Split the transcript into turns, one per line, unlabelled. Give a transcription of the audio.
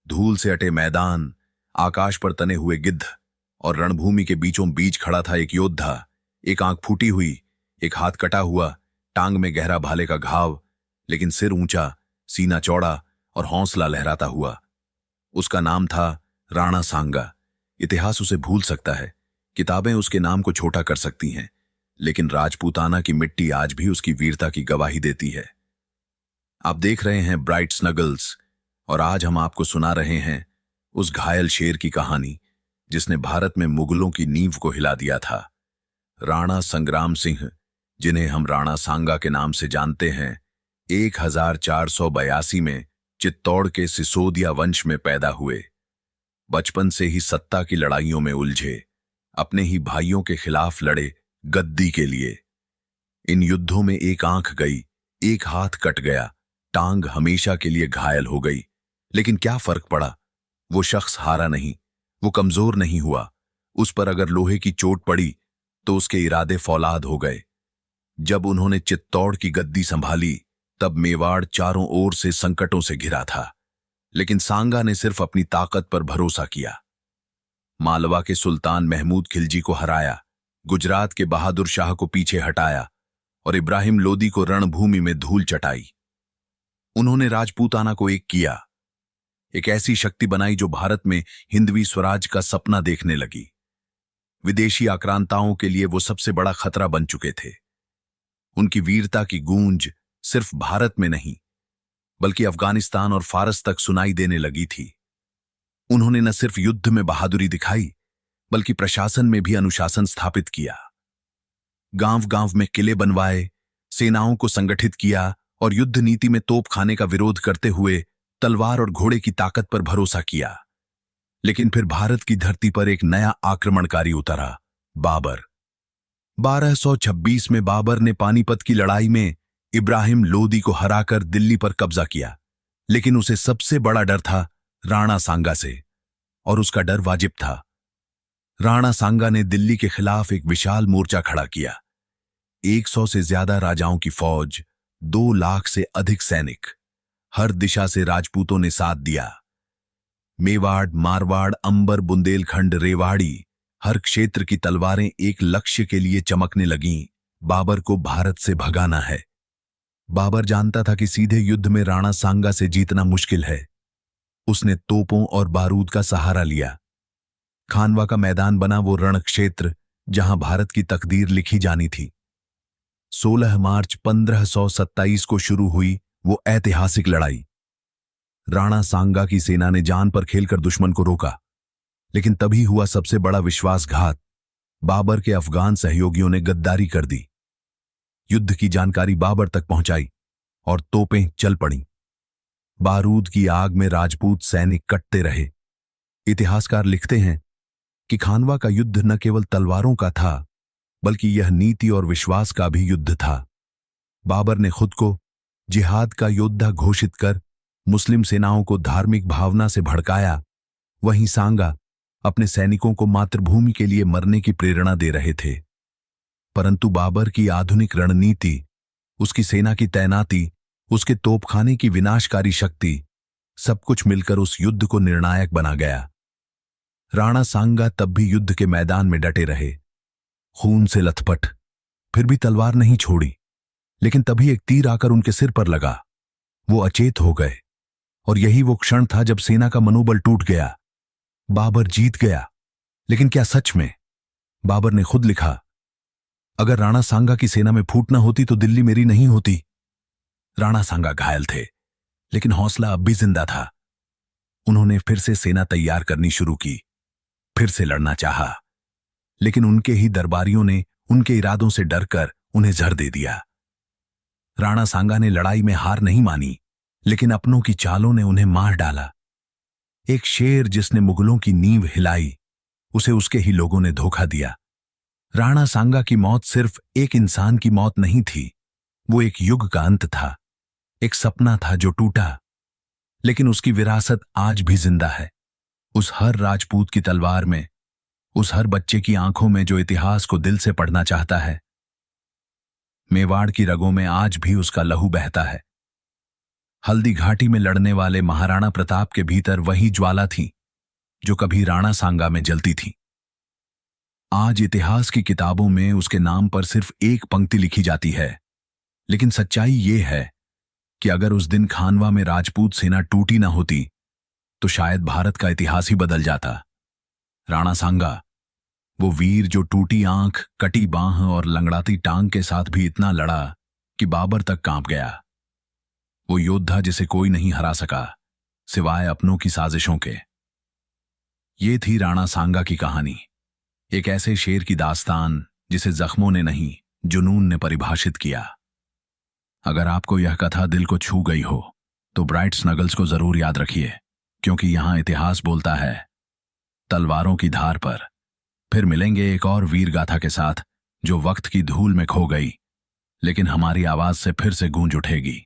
धूल से अटे मैदान, आकाश पर तने हुए गिद्ध और रणभूमि के बीचों बीच खड़ा था एक योद्धा। एक आंख फूटी हुई, एक हाथ कटा हुआ, टांग में गहरा भाले का घाव, लेकिन सिर ऊंचा, सीना चौड़ा और हौसला लहराता हुआ। उसका नाम था राणा सांगा। इतिहास उसे भूल सकता है, किताबें उसके नाम को छोटा कर सकती हैं, लेकिन राजपूताना की मिट्टी आज भी उसकी वीरता की गवाही देती है। आप देख रहे हैं ब्राइट स्नगल्स, और आज हम आपको सुना रहे हैं उस घायल शेर की कहानी जिसने भारत में मुगलों की नींव को हिला दिया था। राणा संग्राम सिंह, जिन्हें हम राणा सांगा के नाम से जानते हैं, 1482 में चित्तौड़ के सिसोदिया वंश में पैदा हुए। बचपन से ही सत्ता की लड़ाइयों में उलझे, अपने ही भाइयों के खिलाफ लड़े गद्दी के लिए। इन युद्धों में एक आंख गई, एक हाथ कट गया, टांग हमेशा के लिए घायल हो गई, लेकिन क्या फर्क पड़ा? वो शख्स हारा नहीं, वो कमजोर नहीं हुआ। उस पर अगर लोहे की चोट पड़ी तो उसके इरादे फौलाद हो गए। जब उन्होंने चित्तौड़ की गद्दी संभाली, तब मेवाड़ चारों ओर से संकटों से घिरा था, लेकिन सांगा ने सिर्फ अपनी ताकत पर भरोसा किया। मालवा के सुल्तान महमूद खिलजी को हराया, गुजरात के बहादुर शाह को पीछे हटाया और इब्राहिम लोदी को रणभूमि में धूल चटाई। उन्होंने राजपूताना को एक किया, एक ऐसी शक्ति बनाई जो भारत में हिंदवी स्वराज का सपना देखने लगी। विदेशी आक्रांताओं के लिए वो सबसे बड़ा खतरा बन चुके थे। उनकी वीरता की गूंज सिर्फ भारत में नहीं, बल्कि अफगानिस्तान और फारस तक सुनाई देने लगी थी। उन्होंने न सिर्फ युद्ध में बहादुरी दिखाई, बल्कि प्रशासन में भी अनुशासन स्थापित किया। गांव-गांव में किले बनवाए, सेनाओं को संगठित किया और युद्ध नीति में तोपखाने का विरोध करते हुए तलवार और घोड़े की ताकत पर भरोसा किया। लेकिन फिर भारत की धरती पर एक नया आक्रमणकारी उतरा, बाबर। 1226 में बाबर ने पानीपत की लड़ाई में इब्राहिम लोदी को हराकर दिल्ली पर कब्जा किया, लेकिन उसे सबसे बड़ा डर था राणा सांगा से, और उसका डर वाजिब था। राणा सांगा ने दिल्ली के खिलाफ एक विशाल मोर्चा खड़ा किया। 100 से ज्यादा राजाओं की फौज, 2 लाख से अधिक सैनिक, हर दिशा से राजपूतों ने साथ दिया। मेवाड़, मारवाड़, अंबर, बुंदेलखंड, रेवाड़ी, हर क्षेत्र की तलवारें एक लक्ष्य के लिए चमकने लगीं, बाबर को भारत से भगाना है। बाबर जानता था कि सीधे युद्ध में राणा सांगा से जीतना मुश्किल है। उसने तोपों और बारूद का सहारा लिया। खानवा का मैदान बना वो रण क्षेत्र जहां भारत की तकदीर लिखी जानी थी। 16 मार्च 1527 को शुरू हुई वो ऐतिहासिक लड़ाई। राणा सांगा की सेना ने जान पर खेलकर दुश्मन को रोका, लेकिन तभी हुआ सबसे बड़ा विश्वासघात। बाबर के अफगान सहयोगियों ने गद्दारी कर दी। युद्ध की जानकारी बाबर तक पहुंचाई और तोपें चल पड़ीं। बारूद की आग में राजपूत सैनिक कटते रहे। इतिहासकार लिखते हैं कि खानवा का युद्ध न केवल तलवारों का था, बल्कि यह नीति और विश्वास का भी युद्ध था। बाबर ने खुद को जिहाद का योद्धा घोषित कर मुस्लिम सेनाओं को धार्मिक भावना से भड़काया। वहीं सांगा अपने सैनिकों को मातृभूमि के लिए मरने की प्रेरणा दे रहे थे। परंतु बाबर की आधुनिक रणनीति, उसकी सेना की तैनाती, उसके तोपखाने की विनाशकारी शक्ति, सब कुछ मिलकर उस युद्ध को निर्णायक बना गया। राणा सांगा तब भी युद्ध के मैदान में डटे रहे, खून से लथपथ, फिर भी तलवार नहीं छोड़ी। लेकिन तभी एक तीर आकर उनके सिर पर लगा। वो अचेत हो गए, और यही वो क्षण था जब सेना का मनोबल टूट गया। बाबर जीत गया, लेकिन क्या सच में? बाबर ने खुद लिखा, अगर राणा सांगा की सेना में फूट न होती तो दिल्ली मेरी नहीं होती। राणा सांगा घायल थे, लेकिन हौसला अब भी जिंदा था। उन्होंने फिर से सेना तैयार करनी शुरू की, फिर से लड़ना चाहा, लेकिन उनके ही दरबारियों ने उनके इरादों से डरकर उन्हें जहर दे दिया। राणा सांगा ने लड़ाई में हार नहीं मानी, लेकिन अपनों की चालों ने उन्हें मार डाला। एक शेर जिसने मुगलों की नींव हिलाई, उसे उसके ही लोगों ने धोखा दिया। राणा सांगा की मौत सिर्फ एक इंसान की मौत नहीं थी, वो एक युग का अंत था, एक सपना था जो टूटा, लेकिन उसकी विरासत आज भी जिंदा है। उस हर राजपूत की तलवार में, उस हर बच्चे की आंखों में जो इतिहास को दिल से पढ़ना चाहता है। मेवाड़ की रगों में आज भी उसका लहू बहता है। हल्दी घाटी में लड़ने वाले महाराणा प्रताप के भीतर वही ज्वाला थी जो कभी राणा सांगा में जलती थी। आज इतिहास की किताबों में उसके नाम पर सिर्फ एक पंक्ति लिखी जाती है, लेकिन सच्चाई ये है कि अगर उस दिन खानवा में राजपूत सेना टूटी ना होती तो शायद भारत का इतिहास ही बदल जाता। राणा सांगा, वो वीर जो टूटी आंख, कटी बांह और लंगड़ाती टांग के साथ भी इतना लड़ा कि बाबर तक कांप गया। वो योद्धा जिसे कोई नहीं हरा सका सिवाय अपनों की साजिशों के। ये थी राणा सांगा की कहानी, एक ऐसे शेर की दास्तान जिसे जख्मों ने नहीं, जुनून ने परिभाषित किया। अगर आपको यह कथा दिल को छू गई हो तो ब्राइट स्नगल्स को जरूर याद रखिए, क्योंकि यहां इतिहास बोलता है तलवारों की धार पर। फिर मिलेंगे एक और वीर गाथा के साथ जो वक्त की धूल में खो गई, लेकिन हमारी आवाज से फिर से गूंज उठेगी।